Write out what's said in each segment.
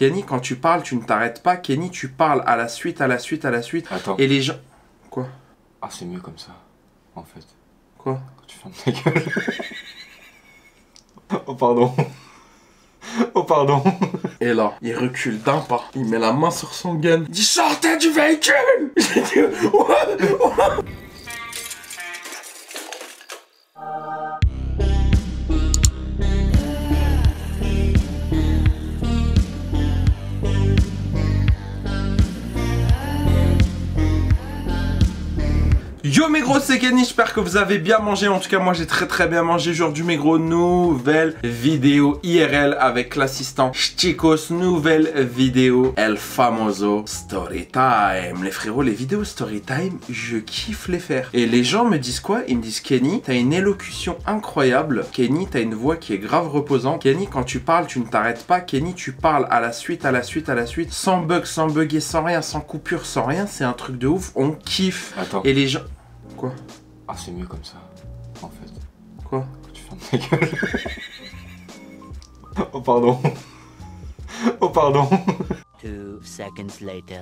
Kenny, quand tu parles, tu ne t'arrêtes pas. Kenny, tu parles à la suite, à la suite, à la suite. Attends. Et les gens... Quoi? Ah, c'est mieux comme ça, en fait. Quoi? Quand tu fermes ta gueule. Oh, pardon. Oh, pardon. Et là, il recule d'un pas. Il met la main sur son gun. Il dit, sortez du véhicule! J'ai dit, what? Yo mes gros, c'est Kenny, j'espère que vous avez bien mangé. En tout cas moi j'ai très bien mangé aujourd'hui mes gros. Nouvelle vidéo IRL avec l'assistant Chicos. Nouvelle vidéo El Famoso Storytime. Les frérots, les vidéos Storytime, je kiffe les faire. Et les gens me disent quoi? Ils me disent, Kenny, t'as une élocution incroyable. Kenny, t'as une voix qui est grave reposante. Kenny, quand tu parles, tu ne t'arrêtes pas. Kenny, tu parles à la suite, à la suite, à la suite, sans bug, sans bugger, sans rien, sans coupure, sans rien. C'est un truc de ouf, on kiffe. Attends. Et les gens... Quoi? Ah, c'est mieux comme ça, en fait. Quoi? Quand tu fermes ta gueule. Oh, pardon. Oh, pardon. 2 seconds later.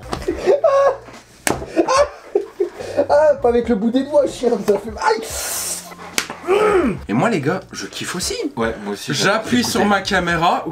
Ah, pas avec le bout des doigts, chien, ça fait mal. Et moi les gars, je kiffe aussi. Ouais, moi aussi. J'appuie sur ma caméra.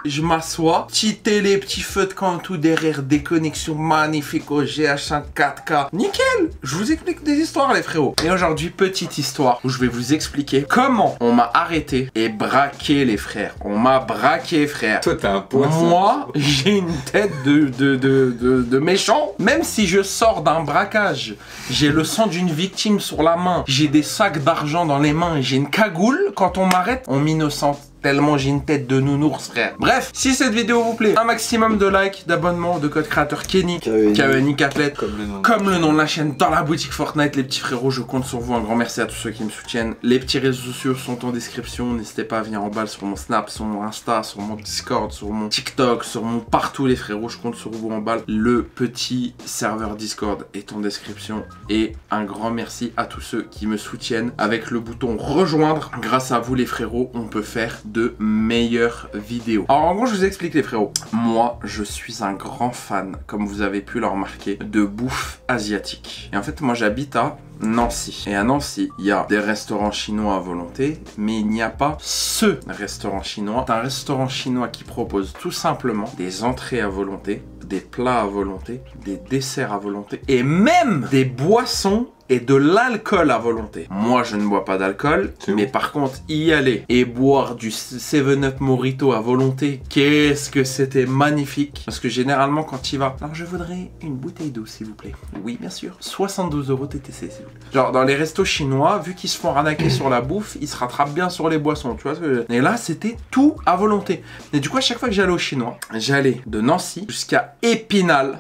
Je m'assois, petite télé, petit feu de camp tout derrière, des connexions magnifiques au GH5 4K. Nickel! Je vous explique des histoires les frérots. Et aujourd'hui, petite histoire où je vais vous expliquer comment on m'a arrêté et braqué les frères. On m'a braqué frère. Toi t'as un poisson. Moi, j'ai une tête de méchant. Même si je sors d'un braquage, j'ai le sang d'une victime sur la main, j'ai des sacs d'argent dans les mains, j'ai une cagoule. Quand on m'arrête, on m'innocente. Tellement j'ai une tête de nounours frère. Bref, si cette vidéo vous plaît, un maximum de likes, d'abonnements, de code créateur Kenny, Kenny Catlet, comme le nom de la chaîne, dans la boutique Fortnite. Les petits frérots, je compte sur vous. Un grand merci à tous ceux qui me soutiennent. Les petits réseaux sociaux sont en description. N'hésitez pas à venir en balle sur mon Snap, sur mon Insta, sur mon Discord, sur mon TikTok, sur mon partout les frérots. Je compte sur vous en balle. Le petit serveur Discord est en description. Et un grand merci à tous ceux qui me soutiennent. Avec le bouton rejoindre, grâce à vous les frérots, on peut faire de meilleures vidéos. Alors en gros je vous explique les frérots. Moi je suis un grand fan, comme vous avez pu le remarquer, de bouffe asiatique. Et en fait moi j'habite à Nancy. Et à Nancy, il y a des restaurants chinois à volonté, mais il n'y a pas ce restaurant chinois. C'est un restaurant chinois qui propose tout simplement des entrées à volonté, des plats à volonté, des desserts à volonté, et même des boissons et de l'alcool à volonté. Moi, je ne bois pas d'alcool, mais par contre, y aller et boire du 7-Up Mojito à volonté, qu'est-ce que c'était magnifique. Parce que généralement, quand il va, alors je voudrais une bouteille d'eau, s'il vous plaît. Oui, bien sûr. 72 € TTC, s'il vous plaît. Genre, dans les restos chinois, vu qu'ils se font arnaquer sur la bouffe, ils se rattrapent bien sur les boissons, tu vois ce que je veux dire. Et là, c'était tout à volonté. Et du coup, à chaque fois que j'allais au chinois, j'allais de Nancy jusqu'à Épinal.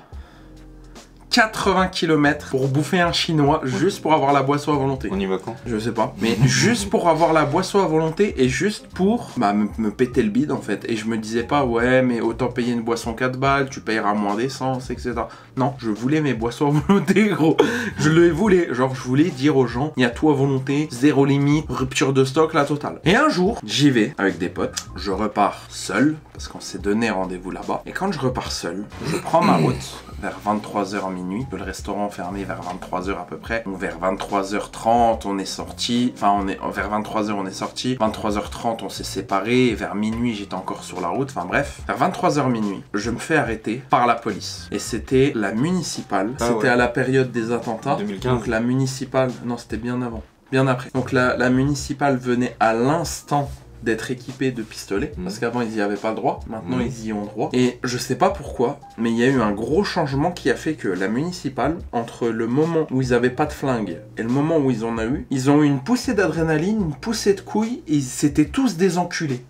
80 km pour bouffer un chinois, juste pour avoir la boisson à volonté. On y va quand? Je sais pas, mais juste pour avoir la boisson à volonté et juste pour me péter le bide en fait. Et je me disais pas, ouais, mais autant payer une boisson 4 balles, tu payeras moins d'essence, etc. Non, je voulais mes boissons à volonté, gros. Je les voulais. Genre, je voulais dire aux gens, il y a tout à volonté, zéro limite, rupture de stock, la totale. Et un jour, j'y vais avec des potes, je repars seul, parce qu'on s'est donné rendez-vous là-bas. Et quand je repars seul, je prends ma route vers 23h minuit, le restaurant fermé vers 23h à peu près. Donc vers 23h30 on est sorti, vers 23h on est sorti, 23h30 on s'est séparés, et vers minuit j'étais encore sur la route, enfin bref. Vers 23h minuit, je me fais arrêter par la police. Et c'était la municipale, c'était à la période des attentats. 2015. Donc la municipale, non c'était bien avant, bien après. Donc la municipale venait à l'instant d'être équipés de pistolets, parce qu'avant ils y avaient pas le droit, maintenant ils y ont droit. Et je sais pas pourquoi, mais il y a eu un gros changement qui a fait que la municipale, entre le moment où ils avaient pas de flingue et le moment où ils en ont eu une poussée d'adrénaline, une poussée de couilles, et c'était tous des enculés.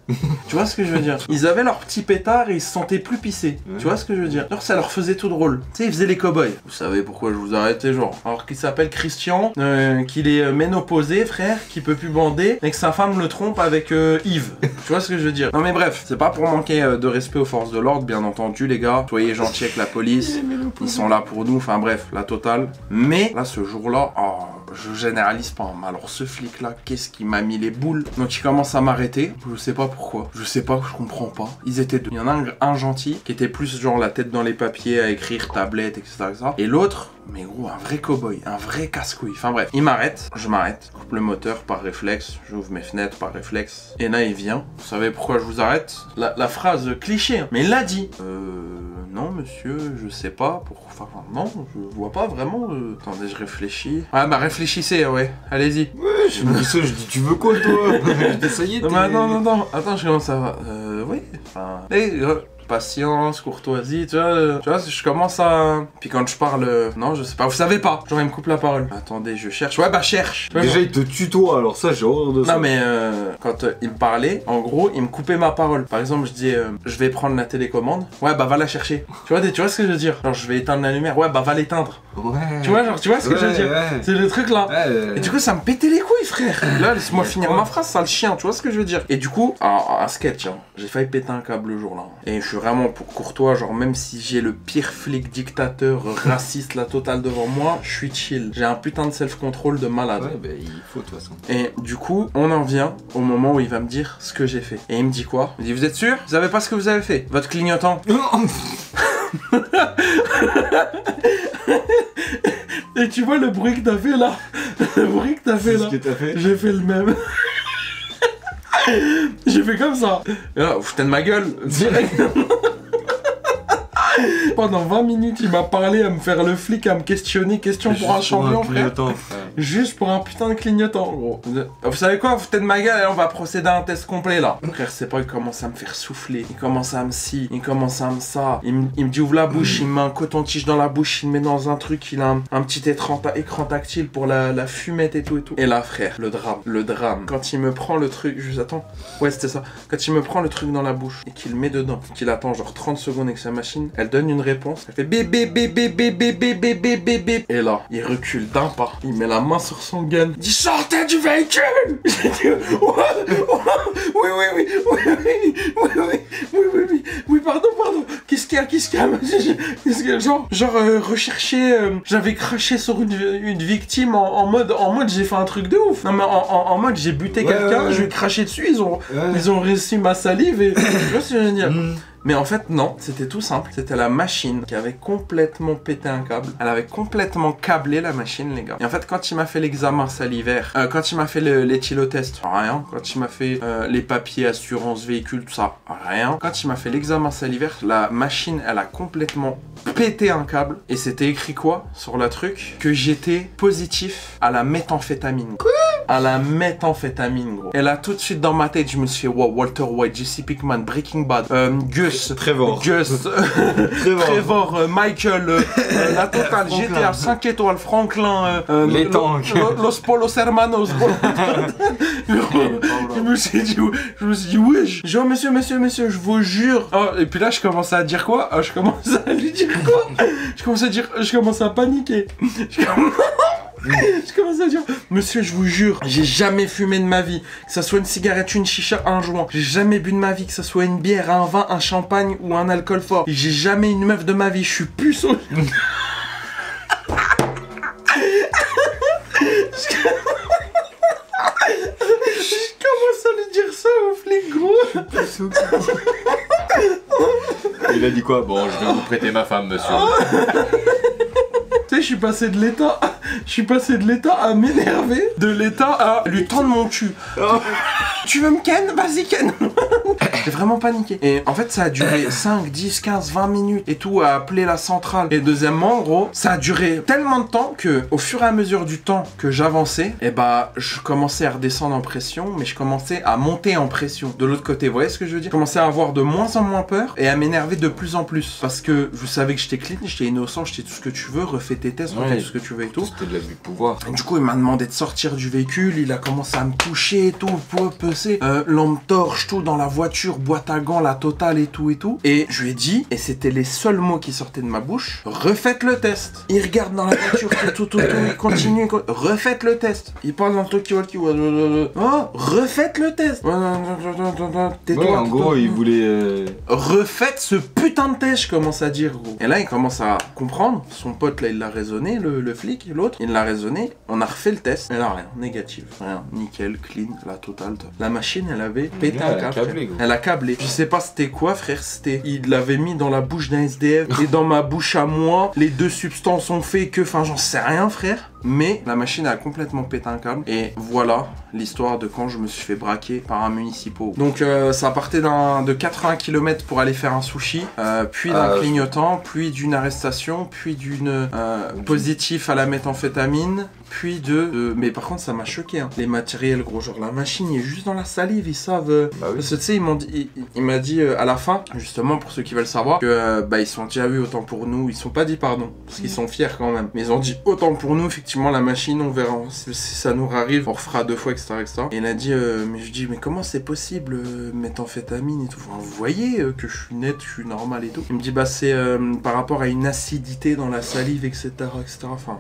Tu vois ce que je veux dire? Ils avaient leur petit pétard et ils se sentaient plus pissés. Tu vois ce que je veux dire? Alors ça leur faisait tout drôle. Tu sais, ils faisaient les cow-boys. Vous savez pourquoi je vous arrêtais, genre? Alors qu'il s'appelle Christian, qu'il est ménopausé, frère, qui peut plus bander, et que sa femme le trompe avec Yves. Tu vois ce que je veux dire? Non mais bref, c'est pas pour manquer de respect aux forces de l'ordre, bien entendu les gars. Soyez gentils avec la police, ils sont là pour nous, enfin bref, la totale. Mais là ce jour-là, oh, je généralise pas, hein, mais alors ce flic-là, qu'est-ce qui m'a mis les boules? Donc il commence à m'arrêter, je sais pas pourquoi, je sais pas, je comprends pas. Ils étaient deux. Il y en a un gentil, qui était plus genre la tête dans les papiers à écrire, tablette, etc. Et l'autre, mais gros, un vrai cow-boy, un vrai casse-couille. Enfin bref, il m'arrête, je m'arrête, coupe le moteur par réflexe, j'ouvre mes fenêtres par réflexe. Et là il vient, vous savez pourquoi je vous arrête? La phrase cliché, hein. Mais il l'a dit. Non monsieur, je sais pas, enfin non, je vois pas vraiment. Attendez, je réfléchis. Ah bah réfléchissez, ouais, allez-y. Ouais, je me dis ça, je dis tu veux quoi toi? Ça y est, Non mais non, attends, je commence à... oui, enfin... patience, courtoisie, tu vois, je commence à... Puis quand je parle... non, je sais pas, vous savez pas, genre il me coupe la parole. Attendez, je cherche, ouais bah cherche. Déjà il te tutoie, alors ça j'ai horreur de ça. Non mais quand il me parlait, en gros, il me coupait ma parole. Par exemple, je dis, je vais prendre la télécommande, ouais bah va la chercher. Tu vois ce que je veux dire? Genre je vais éteindre la lumière, ouais bah va l'éteindre. Ouais. Tu vois ce que je veux dire? Ouais. C'est le truc là. Ouais. Et du coup ça me pétait les couilles frère. Là laisse-moi finir ma phrase, sale chien, tu vois ce que je veux dire? Et du coup, un sketch, hein, j'ai failli péter un câble le jour là. Et je suis vraiment courtois, genre même si j'ai le pire flic dictateur raciste la totale devant moi, je suis chill. J'ai un putain de self-control de malade. Ouais bah il faut de toute façon. Et du coup, on en vient au moment où il va me dire ce que j'ai fait. Et il me dit quoi? Il me dit, vous êtes sûr? Vous savez pas ce que vous avez fait? Votre clignotant. Et tu vois le bruit que t'as fait là? Le bruit que t'as fait là? Qu'est-ce que t'as fait? J'ai fait le même. J'ai fait comme ça. Et là, vous foutez de ma gueule. Direct. Pendant 20 minutes, il m'a parlé à me faire le flic, à me questionner, question pour un champion, frère. Juste pour un putain de clignotant, gros. Vous savez quoi, vous foutez de ma gueule et on va procéder à un test complet, là. Frère, c'est pas, il commence à me faire souffler, il commence à me scie, il commence à me ça. Il me dit ouvre la bouche, il me met un coton-tige dans la bouche, il me met dans un truc, il a un petit écran tactile pour la fumette et tout. Et là, frère, le drame. Quand il me prend le truc, juste attends, ouais c'était ça. Quand il me prend le truc dans la bouche et qu'il le met dedans, qu'il attend genre 30 secondes avec sa machine, elle donne une réponse, elle fait bip bip bip bip bip bip bip bip bip bip bip. Et là, il recule d'un pas, il met la main sur son gun, il dit sortez du véhicule. J'ai dit oui, pardon, qu'est-ce qu'il y a, genre rechercher, j'avais craché sur une victime en mode j'ai fait un truc de ouf. Non mais en mode j'ai buté quelqu'un, je lui ai craché dessus, ils ont réussi ma salive et tu vois ce que je veux dire. Mais en fait, non, c'était tout simple. C'était la machine qui avait complètement pété un câble. Elle avait complètement câblé la machine, les gars. Et en fait, quand il m'a fait l'examen salivaire, quand il m'a fait l'éthylotest, rien. Quand il m'a fait les papiers, assurance, véhicule, tout ça, rien. Quand il m'a fait l'examen salivaire, la machine, elle a complètement pété un câble. Et c'était écrit quoi sur le truc? Que j'étais positif à la méthamphétamine. Quoi? À la méthamphétamine, gros. Et là, tout de suite dans ma tête, je me suis fait, wow, Walter White, Jesse Pinkman, Breaking Bad, Gus, Trevor, Michael, la totale, GTA 5 étoiles, Franklin, les tanks, Los Polos Hermanos. Je me suis dit, wesh. Genre, monsieur, je vous jure. Oh, et puis là, je commence à dire quoi? Je commence à lui dire quoi? Je commence à paniquer. Je commence à dire, monsieur, je vous jure, j'ai jamais fumé de ma vie. Que ça soit une cigarette, une chicha, un joint. J'ai jamais bu de ma vie, que ça soit une bière, un vin, un champagne ou un alcool fort. J'ai jamais une meuf de ma vie, je suis puceau. Je commence à lui dire ça au flic, gros. Il a dit quoi? Bon, je vais vous prêter ma femme, monsieur. Tu sais, je suis passé de l'état à m'énerver, de l'état à lui tendre mon cul. Tu veux me ken? Vas-y, ken. J'ai vraiment paniqué. Et en fait, ça a duré 5, 10, 15, 20 minutes et tout, à appeler la centrale. Et deuxièmement, gros, ça a duré tellement de temps que, au fur et à mesure du temps que j'avançais, et bah, je commençais à redescendre en pression, mais je commençais à monter en pression de l'autre côté. Vous voyez ce que je veux dire? Je commençais à avoir de moins en moins peur et à m'énerver de plus en plus. Parce que je savais que j'étais clean, j'étais innocent, j'étais tout ce que tu veux, refais tes tests, refais tout ce que tu veux et tout. C'était de l'abus de pouvoir. Du coup, il m'a demandé de sortir du véhicule, il a commencé à me toucher et tout, peser, lampe torche, tout dans la voiture, boîte à gants, la totale et tout et tout. Et je lui ai dit, et c'était les seuls mots qui sortaient de ma bouche, refaites le test. Il regarde dans la voiture, tout, il continue, refaites le test. Il parle dans le talkie-walkie, oh, refaites le test. Tais-toi. Ouais, en gros, il voulait... Refaites ce putain de test, je commence à dire, gros. Et là, il commence à comprendre. Son pote, là, il l'a raisonné, le flic, l'autre, il l'a raisonné. On a refait le test. Et là, rien, négatif. Rien, nickel, clean, la totale. La machine, elle avait pété un câble. Elle a câblé. Je sais pas c'était quoi, frère. C'était. Il l'avait mis dans la bouche d'un SDF et dans ma bouche à moi. Les deux substances ont fait que. Enfin, j'en sais rien, frère. Mais la machine a complètement pété un câble. Et voilà l'histoire de quand je me suis fait braquer par un municipal. Donc ça partait de 80 km pour aller faire un sushi, puis d'un clignotant, puis d'une arrestation, puis d'une positif à la méthamphétamine, puis mais par contre ça m'a choqué, hein. Les matériels, gros, genre la machine il est juste dans la salive, ils savent. Bah oui. Parce que tu sais, il m'a dit à la fin, justement pour ceux qui veulent savoir, que ils sont déjà eu autant pour nous, ils sont pas dit pardon, parce qu'ils sont fiers quand même. Mais ils ont dit autant pour nous, effectivement la machine, on verra, si ça nous arrive, on refera 2 fois, etc. Et il a dit, mais je dis, mais comment c'est possible, méthamphétamine et tout, enfin, vous voyez que je suis net, je suis normal et tout. Il me dit, bah c'est par rapport à une acidité dans la salive, etc. Enfin,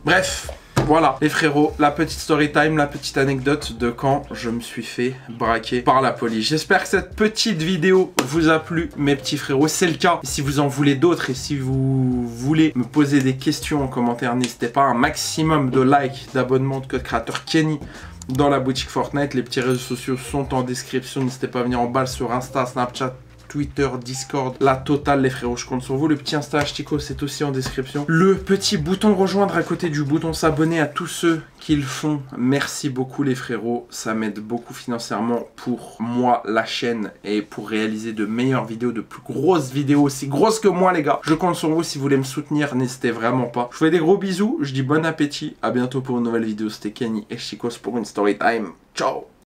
bref. Voilà les frérots, la petite story time, la petite anecdote de quand je me suis fait braquer par la police. J'espère que cette petite vidéo vous a plu, mes petits frérots. C'est le cas. Et si vous en voulez d'autres et si vous voulez me poser des questions en commentaire, n'hésitez pas. Un maximum de likes, d'abonnements, de code créateur Kenny dans la boutique Fortnite. Les petits réseaux sociaux sont en description. N'hésitez pas à venir en balle sur Insta, Snapchat, Twitter, Discord, la totale les frérots, je compte sur vous. Le petit Insta Chico, c'est aussi en description. Le petit bouton rejoindre à côté du bouton s'abonner à tous ceux qui le font. Merci beaucoup les frérots, ça m'aide beaucoup financièrement pour moi, la chaîne, et pour réaliser de meilleures vidéos, de plus grosses vidéos, aussi grosses que moi les gars. Je compte sur vous, si vous voulez me soutenir, n'hésitez vraiment pas. Je vous fais des gros bisous, je dis bon appétit, à bientôt pour une nouvelle vidéo. C'était Kenny et Chicos pour une story time. Ciao.